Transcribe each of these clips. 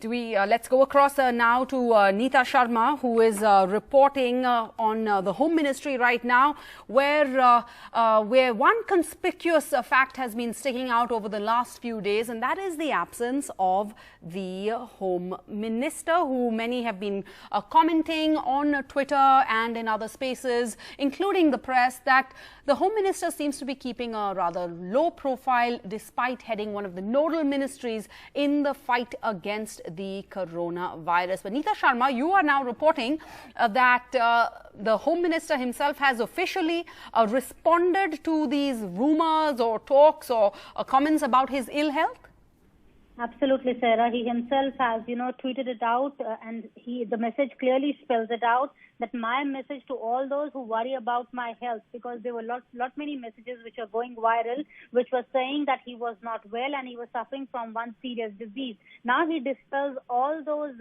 Let's go across now to Neeta Sharma, who is reporting on the Home Ministry right now, where one conspicuous fact has been sticking out over the last few days, and that is the absence of the Home Minister, who many have been commenting on Twitter and in other spaces, including the press, that the Home Minister seems to be keeping a rather low profile despite heading one of the nodal ministries in the fight against the coronavirus. But Neeta Sharma, you are now reporting that the Home Minister himself has officially responded to these rumours or talks or comments about his ill health. Absolutely, Sarah. He himself has, tweeted it out, and the message clearly spells it out, that my message to all those who worry about my health, because there were many messages which are going viral, which were saying that he was not well and he was suffering from one serious disease. Now he dispels all those,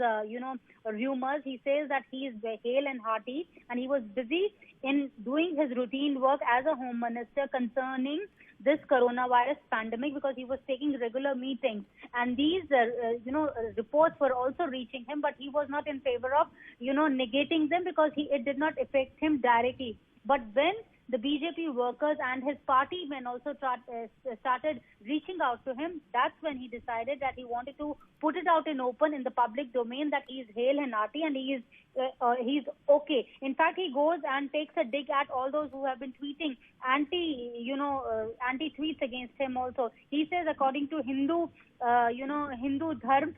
rumors. He says that he is hale and hearty, and he was busy in doing his routine work as a Home Minister concerning this coronavirus pandemic, because he was taking regular meetings, and these reports were also reaching him, but he was not in favor of negating them, because it did not affect him directly. But when the BJP workers and his party men also started reaching out to him, that's when he decided that he wanted to put it out in open in the public domain that he is hale and hearty and he's okay. In fact, he goes and takes a dig at all those who have been tweeting anti-tweets against him also. He says, according to Hindu dharma,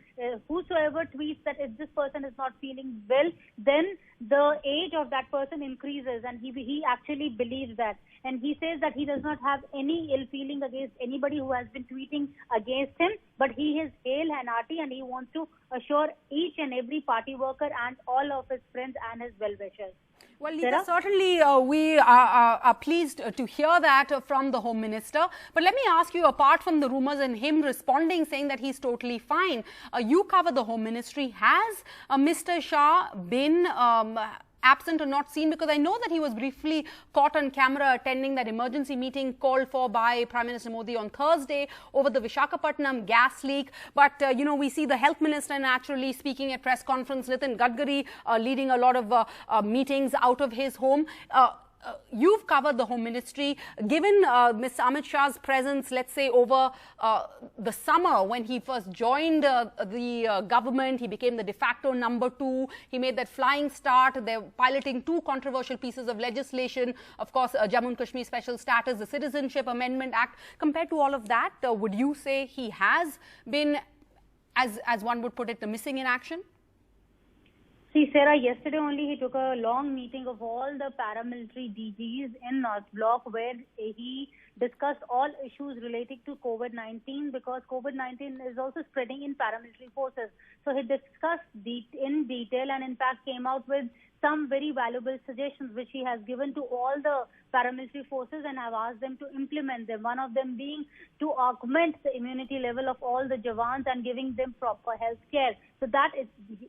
whosoever tweets that if this person is not feeling well, then the age of that person increases, and he actually believes that. And he says that he does not have any ill feeling against anybody who has been tweeting against him, but he is hale and hearty, and he wants to assure each and every party worker and all of his friends and his well-wishers. Well, Neeta, certainly we are pleased to hear that from the Home Minister. But let me ask you, apart from the rumours and him responding, saying that he's totally fine, you cover the Home Ministry. Has Mr. Shah been absent or not seen? Because I know that he was briefly caught on camera attending that emergency meeting called for by Prime Minister Modi on Thursday over the Visakhapatnam gas leak. But, we see the Health Minister naturally speaking at press conference, Nitin Gadkari leading a lot of meetings out of his home. You've covered the Home Ministry. Given Mr. Amit Shah's presence, let's say, over the summer when he first joined the government, he became the de facto #2. He made that flying start. They're piloting 2 controversial pieces of legislation. Of course, Jammu and Kashmir Special Status, the Citizenship Amendment Act. Compared to all of that, would you say he has been, as one would put it, missing in action? See, Sarah, yesterday only he took a long meeting of all the paramilitary DGs in North Block, where he discussed all issues related to COVID-19, because COVID-19 is also spreading in paramilitary forces. So he discussed in detail, and in fact came out with some very valuable suggestions which he has given to all the paramilitary forces and have asked them to implement them. One of them being to augment the immunity level of all the Jawans and giving them proper health care. So that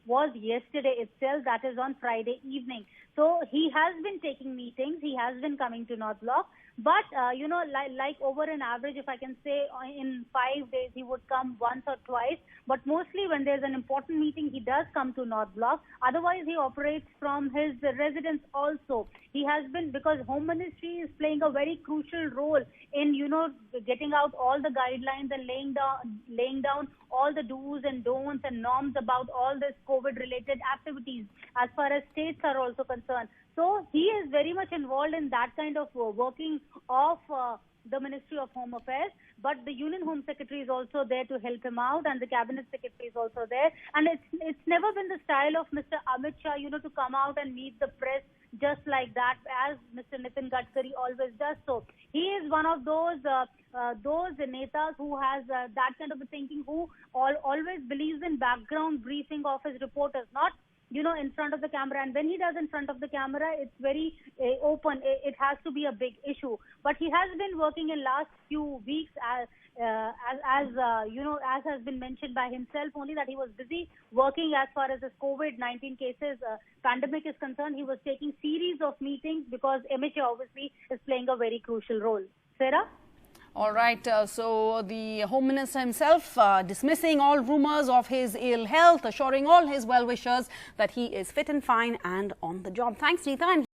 was yesterday itself, that is on Friday evening. So he has been taking meetings, he has been coming to North Block, but like over an average, if I can say, in 5 days he would come once or twice, but mostly when there's an important meeting he does come to North Block. Otherwise he operates from his residence also. He has been, because Home Ministry is playing a very crucial role in getting out all the guidelines and laying down all the do's and don'ts and norms about all this COVID related activities as far as states are also concerned. So he is very much involved in that kind of working of the Ministry of Home Affairs, but the Union Home Secretary is also there to help him out, and the Cabinet Secretary is also there. And it's never been the style of Mr. Amit Shah, to come out and meet the press just like that, as Mr. Nitin Gadkari always does. So he is one of those netas who has that kind of a thinking, who always believes in background briefing of his reporters, not in front of the camera. And when he does in front of the camera, it's very open. It has to be a big issue. But he has been working in last few weeks as has been mentioned by himself only, that he was busy working as far as this COVID-19 cases pandemic is concerned. He was taking series of meetings because MHA obviously is playing a very crucial role. Sarah? All right, so the Home Minister himself dismissing all rumours of his ill health, assuring all his well-wishers that he is fit and fine and on the job. Thanks, Neeta.